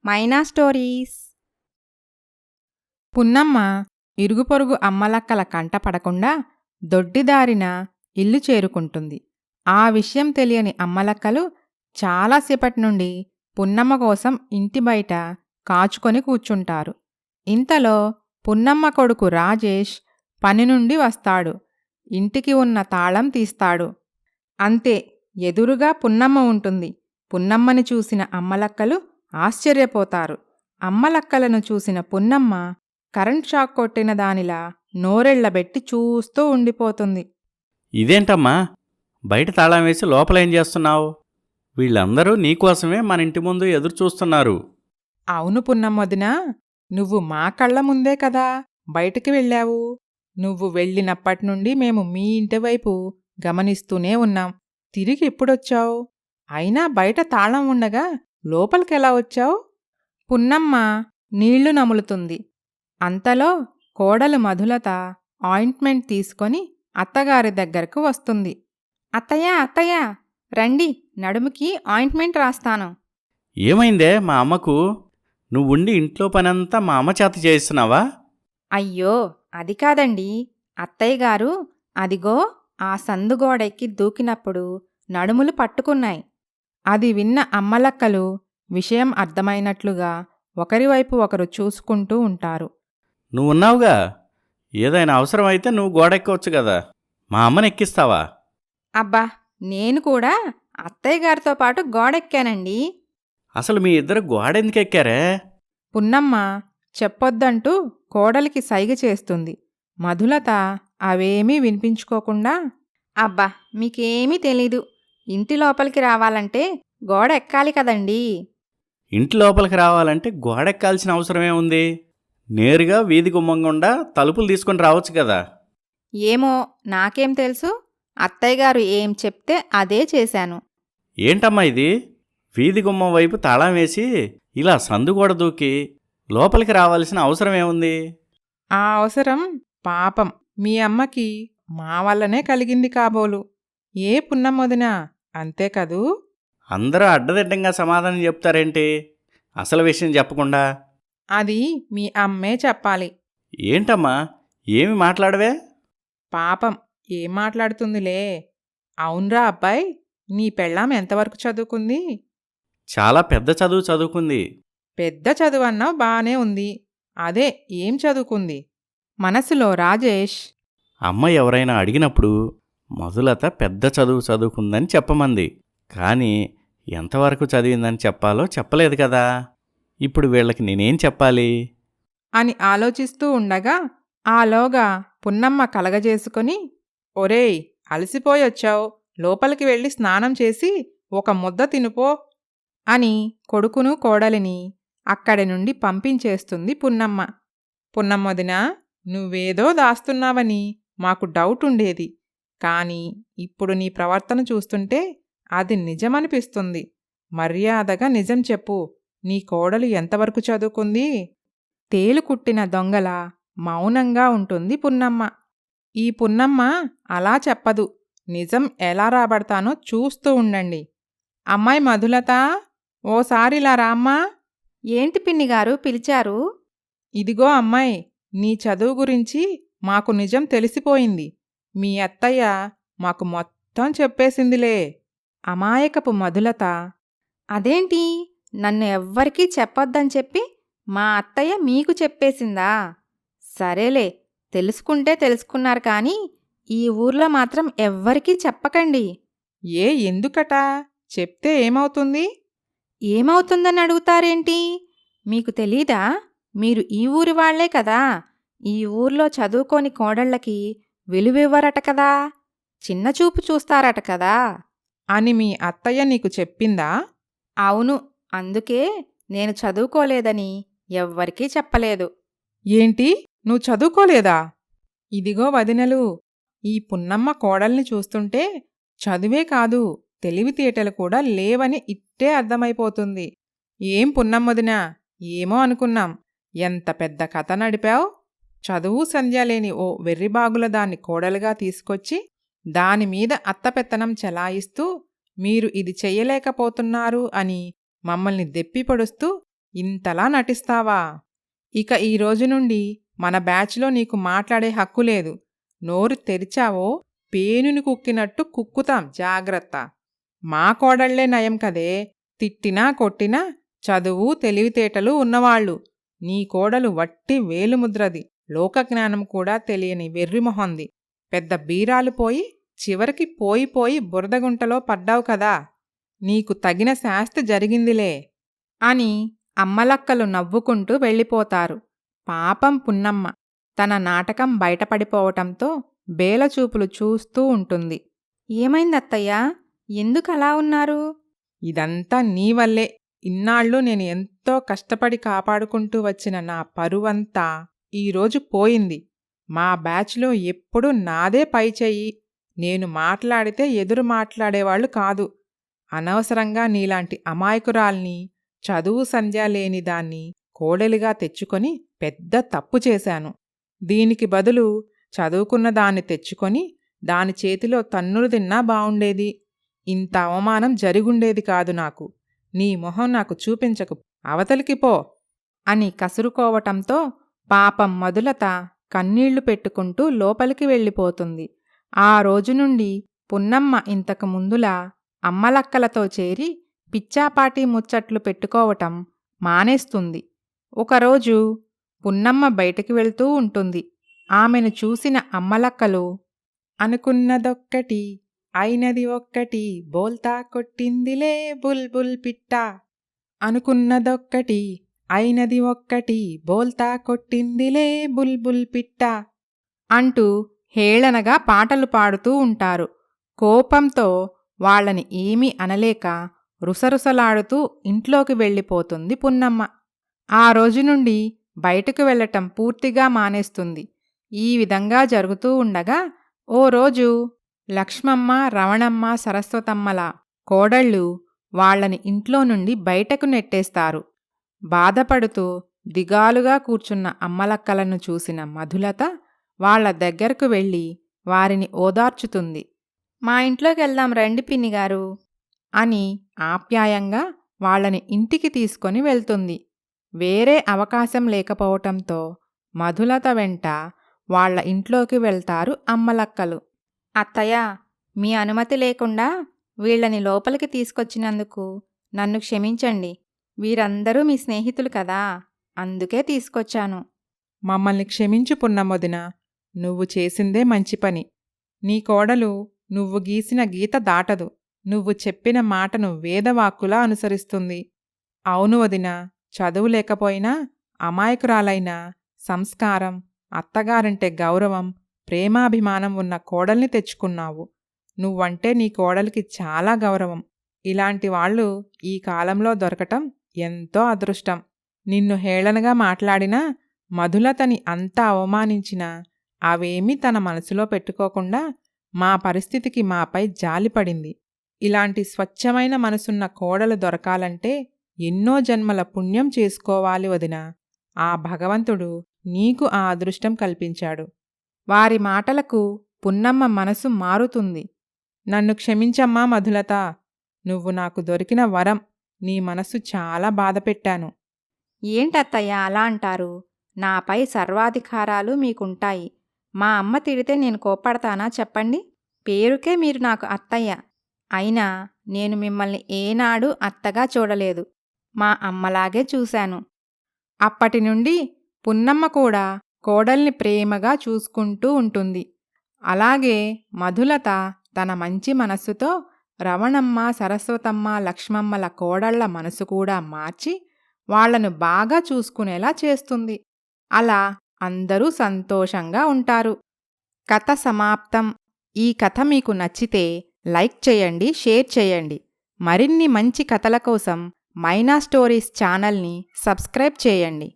మైనా stories. Punnamma ఇరుగుపొరుగు అమ్మలక్కల కంటపడకుండా దొడ్డిదారిన ఇల్లు చేరుకుంటుంది. ఆ విషయం తెలియని అమ్మలక్కలు చాలాసేపటి నుండి పున్నమ్మ కోసం ఇంటి బయట కాచుకొని కూర్చుంటారు. ఇంతలో పున్నమ్మ కొడుకు రాజేష్ పని నుండి వస్తాడు. ఇంటికి ఉన్న తాళం తీస్తాడు. అంతే, ఎదురుగా పున్నమ్మ ఉంటుంది. పున్నమ్మని చూసిన అమ్మలక్కలు ఆశ్చర్యపోతారు. అమ్మలక్కలను చూసిన పున్నమ్మ కరెంట్ షాక్ కొట్టిన దానిలా నోరెళ్లబెట్టి చూస్తూ ఉండిపోతుంది. ఇదేంటమ్మా, బయట తాళం వేసి లోపలేం చేస్తున్నావు? వీళ్ళందరూ నీకోసమే మన ఇంటి ముందు ఎదురు చూస్తున్నారు. అవును పున్నమ్మొదినా, నువ్వు మా కళ్ళ ముందే కదా బయటికి వెళ్ళావు. నువ్వు వెళ్ళినప్పటినుండి మేము మీ ఇంటివైపు గమనిస్తూనే ఉన్నాం. తిరిగి ఎప్పుడొచ్చావు? అయినా బయట తాళం ఉండగా లోపలికెలా వచ్చావు? పున్నమ్మ నీళ్లు నములుతుంది. అంతలో కోడలు మధులత ఆయింట్మెంట్ తీసుకొని అత్తగారి దగ్గరకు వస్తుంది. అత్తయ్య అత్తయ్య, రండి, నడుముకి ఆయింట్మెంట్ రాస్తాను. ఏమైందే మా అమ్మకు? నువ్వుండి ఇంట్లో పనంతా మా అమ్మ చేత చేయిస్తున్నావా? అయ్యో, అది కాదండి అత్తయ్యగారు, అదిగో ఆ సందుగోడెక్కి దూకినప్పుడు నడుములు పట్టుకున్నాయి. అది విన్న అమ్మలక్కలు విషయం అర్థమైనట్లుగా ఒకరివైపు ఒకరు చూసుకుంటూ ఉంటారు. నువ్వున్నావుగా, ఏదైనా అవసరమైతే నువ్వు గోడెక్కవచ్చు కదా, మా అమ్మని ఎక్కిస్తావా? అబ్బా, నేను కూడా అత్తయ్యగారితో పాటు గోడెక్కానండి. అసలు మీ ఇద్దరు గోడెందుకు ఎక్కారే? పున్నమ్మ చెప్పొద్దంటూ కోడలికి సైగ చేస్తుంది. మధులత అవేమీ వినిపించుకోకుండా, అబ్బా, మీకేమీ తెలీదు. ఇంటి లోపలికి రావాలంటే గోడ ఎక్కాలి కదండీ. ఇంటి లోపలికి రావాలంటే గోడెక్కాల్సిన అవసరమే ఉంది? నేరుగా వీధి గుమ్మం గుండా తలుపులు తీసుకొని రావచ్చు కదా. ఏమో, నాకేం తెలుసు? అత్తయ్యగారు ఏం చెప్తే అదే చేశాను. ఏంటమ్మా ఇది? వీధి గుమ్మం వైపు తాళం వేసి ఇలా సందుగోడ దూకి లోపలికి రావాల్సిన అవసరమేముంది? ఆ అవసరం పాపం మీ అమ్మకి మా వల్లనే కలిగింది కాబోలు. ఏ పున్నమ్మొదినా, అంతే కదూ? అందరూ అడ్డదిడ్డంగా సమాధానం చెప్తారేంటి అసలు విషయం చెప్పకుండా? అది మీ అమ్మే చెప్పాలి. ఏంటమ్మా, ఏమి మాట్లాడవే? పాపం ఏం మాట్లాడుతుందిలే. అవునరా అబ్బాయి, నీ పెళ్ళాం ఎంతవరకు చదువుకుంది? చాలా పెద్ద చదువు చదువుకుంది. పెద్ద చదువన్నావు బానే ఉంది. అదే ఏం చదువుకుంది? మనసులో రాజేష్, అమ్మ ఎవరైనా అడిగినప్పుడు మధులత పెద్ద చదువు చదువుకుందని చెప్పమంది. కానీ ఎంతవరకు చదివిందని చెప్పాలో చెప్పలేదు కదా. ఇప్పుడు వీళ్ళకి నేనేం చెప్పాలి అని ఆలోచిస్తూ ఉండగా ఆలోగా పున్నమ్మ కలగజేసుకుని, ఒరేయ్, అలసిపోయొచ్చావు, లోపలికి వెళ్ళి స్నానం చేసి ఒక ముద్ద తినుపో అని కొడుకును కోడలిని అక్కడి నుండి పంపించేస్తుంది పున్నమ్మ. పున్నమ్మొదినా, నువ్వేదో దాస్తున్నావని మాకు డౌట్ ఉండేది. కాని ఇప్పుడు నీ ప్రవర్తన చూస్తుంటే అది నిజమనిపిస్తుంది. మర్యాదగా నిజం చెప్పు, నీ కోడలు ఎంతవరకు చదువుకుంది? తేలుకుట్టిన దొంగల మౌనంగా ఉంటుంది పున్నమ్మ. ఈ పున్నమ్మ అలా చెప్పదు. నిజం ఎలా రాబడతానో చూస్తూ ఉండండి. అమ్మాయి మధులత, ఓసారిలా రామ్మా. ఏంటి పిన్నిగారు పిలిచారు? ఇదిగో అమ్మాయి, నీ చదువు గురించి మాకు నిజం తెలిసిపోయింది. మీ అత్తయ్య మాకు మొత్తం చెప్పేసిందిలే. అమాయకపు మధులత, అదేంటి, నన్ను ఎవ్వరికీ చెప్పొద్దని చెప్పి మా అత్తయ్య మీకు చెప్పేసిందా? సరేలే, తెలుసుకుంటే తెలుసుకున్నారు కానీ ఈ ఊర్లో మాత్రం ఎవ్వరికీ చెప్పకండి. ఎందుకట? చెప్తే ఏమవుతుంది? ఏమవుతుందని అడుగుతారేంటి? మీకు తెలీదా? మీరు ఈ ఊరి వాళ్లే కదా. ఈ ఊర్లో చదువుకోని కోడళ్ళకి విలువివ్వరట కదా, చిన్నచూపు చూస్తారట కదా అని మీ అత్తయ్య నీకు చెప్పిందా? అవును, అందుకే నేను చదువుకోలేదని ఎవ్వరికీ చెప్పలేదు. ఏంటి, నువ్వు చదువుకోలేదా? ఇదిగో వదినలు, ఈ పున్నమ్మ కోడల్ని చూస్తుంటే చదువే కాదు, తెలివితేటలు కూడా లేవని ఇట్టే అర్థమైపోతుంది. ఏం పున్నమ్మొదినా, ఏమో అనుకున్నాం. ఎంత పెద్ద కథ నడిపావు. చదువు సంధ్య లేని ఓ వెర్రిబాగుల దాన్ని కోడలుగా తీసుకొచ్చి దానిమీద అత్తపెత్తనం చెలాయిస్తూ మీరు ఇది చెయ్యలేకపోతున్నారు అని మమ్మల్ని దెప్పిపొడుస్తూ ఇంతలా నటిస్తావా? ఇక ఈ రోజు నుండి మన బ్యాచ్లో నీకు మాట్లాడే హక్కు లేదు. నోరు తెరిచావో పేనుని కుక్కినట్టు కుక్కుతాం, జాగ్రత్త. మా కోడళ్లే నయం కదే, తిట్టినా కొట్టినా చదువు తెలివితేటలు ఉన్నవాళ్ళు. నీ కోడలు వట్టి వేలుముద్రది, లోకజ్ఞానం కూడా తెలియని వెర్రిమొహంది. పెద్ద బీరాలు పోయి చివరికి పోయి బురదగుంటలో పడ్డావు కదా, నీకు తగిన శాస్తి జరిగిందిలే అని అమ్మలక్కలు నవ్వుకుంటూ వెళ్ళిపోతారు. పాపం పున్నమ్మ తన నాటకం బయటపడిపోవటంతో బేలచూపులు చూస్తూ ఉంటుంది. ఏమైందత్తయ్యా, ఎందుకలా ఉన్నారు? ఇదంతా నీ వల్లే. ఇన్నాళ్ళు నేను ఎంతో కష్టపడి కాపాడుకుంటూ వచ్చిన నా పరువంతా ఈరోజు పోయింది. మా బ్యాచ్లో ఎప్పుడూ నాదే పైచెయ్యి. నేను మాట్లాడితే ఎదురు మాట్లాడేవాళ్లు కాదు. అనవసరంగా నీలాంటి అమాయకురాల్ని, చదువు సంధ్య లేని దాన్ని కోడలిగా తెచ్చుకొని పెద్ద తప్పు చేశాను. దీనికి బదులు చదువుకున్న దాన్ని తెచ్చుకొని దాని చేతిలో తన్నులు తిన్నా బావుండేది. ఇంత అవమానం జరిగుండేది కాదు నాకు. నీ మొహం నాకు చూపించకు, అవతలికి పో అని కసురుకోవటంతో పాపం మధులత కన్నీళ్లు పెట్టుకుంటూ లోపలికి వెళ్ళిపోతుంది. ఆ రోజు నుండి పున్నమ్మ ఇంతకు ముందులా అమ్మలక్కలతో చేరి పిచ్చాపాటీ ముచ్చట్లు పెట్టుకోవటం మానేస్తుంది. ఒకరోజు పున్నమ్మ బయటికి వెళ్తూ ఉంటుంది. ఆమెను చూసిన అమ్మలక్కలు, అనుకున్నదొక్కటి అయినది ఒక్కటి, బోల్తా కొట్టిందిలే బుల్బుల్ పిట్ట. అనుకున్నదొక్కటి అయినది ఒక్కటి, బోల్తా కొట్టిందిలే బుల్బుల్ పిట్ట అంటూ హేళనగా పాటలు పాడుతూ ఉంటారు. కోపంతో వాళ్ళని ఏమీ అనలేక రుసరుసలాడుతూ ఇంట్లోకి వెళ్ళిపోతుంది పున్నమ్మ. ఆ రోజు నుండి బయటకు వెళ్లటం పూర్తిగా మానేస్తుంది. ఈ విధంగా జరుగుతూ ఉండగా ఓ రోజు లక్ష్మమ్మ, రవణమ్మ, సరస్వతమ్మల కోడళ్ళు వాళ్లని ఇంట్లో నుండి బయటకు నెట్టేస్తారు. బాధపడుతూ దిగాలుగా కూర్చున్న అమ్మలక్కలను చూసిన మధులత వాళ్ల దగ్గరకు వెళ్ళి వారిని ఓదార్చుతుంది. మా ఇంట్లోకెళ్దాం రండి పిన్నిగారు అని ఆప్యాయంగా వాళ్లని ఇంటికి తీసుకొని వెళ్తుంది. వేరే అవకాశం లేకపోవటంతో మధులత వెంట వాళ్ల ఇంట్లోకి వెళ్తారు అమ్మలక్కలు. అత్తయ్య, మీ అనుమతి లేకుండా వీళ్ళని లోపలికి తీసుకొచ్చినందుకు నన్ను క్షమించండి. వీరందరూ మీ స్నేహితులు కదా, అందుకే తీసుకొచ్చాను. మమ్మల్ని క్షమించు పున్నమ్మొదిన, నువ్వు చేసిందే మంచి పని. నీ కోడలు నువ్వు గీసిన గీత దాటదు. నువ్వు చెప్పిన మాటను వేదవాక్కులా అనుసరిస్తుంది. అవును వదిన, చదువు లేకపోయినా అమాయకురాలైనా సంస్కారం, అత్తగారంటే గౌరవం, ప్రేమాభిమానం ఉన్న కోడల్ని తెచ్చుకున్నావు. నువ్వంటే నీ కోడలికి చాలా గౌరవం. ఇలాంటి వాళ్ళు ఈ కాలంలో దొరకటం ఎంతో అదృష్టం. నిన్ను హేళనగా మాట్లాడినా, మధులతని అంత అవమానించినా అవేమీ తన మనసులో పెట్టుకోకుండా మా పరిస్థితికి మాపై జాలిపడింది. ఇలాంటి స్వచ్ఛమైన మనసున్న కోడలు దొరకాలంటే ఎన్నో జన్మల పుణ్యం చేసుకోవాలి వదినా. ఆ భగవంతుడు నీకు ఆ అదృష్టం కల్పించాడు. వారి మాటలకు పున్నమ్మ మనసు మారుతుంది. నన్ను క్షమించమ్మా మధులత, నువ్వు నాకు దొరికిన వరం. నీ మనసు చాలా బాధపెట్టాను. ఏంటత్తయ్య అలా అంటారు? నాపై సర్వాధికారాలు మీకుంటాయి. మా అమ్మ తిడితే నేను కోప్పడతానా చెప్పండి? పేరుకే మీరు నాకు అత్తయ్య. అయినా నేను మిమ్మల్ని ఏనాడూ అత్తగా చూడలేదు. మా అమ్మలాగే చూశాను. అప్పటినుండి పున్నమ్మ కూడా కోడల్ని ప్రేమగా చూసుకుంటూ ఉంటుంది. అలాగే మధులత తన మంచి మనస్సుతో రవణమ్మ, సరస్వతమ్మ, లక్ష్మమ్మల కోడళ్ల మనసు కూడా మార్చి వాళ్లను బాగా చూసుకునేలా చేస్తుంది. అలా అందరూ సంతోషంగా ఉంటారు. కథ సమాప్తం. ఈ కథ మీకు నచ్చితే లైక్ చేయండి, షేర్ చేయండి. మరిన్ని మంచి కథల కోసం మైనా స్టోరీస్ ఛానల్ని సబ్స్క్రైబ్ చేయండి.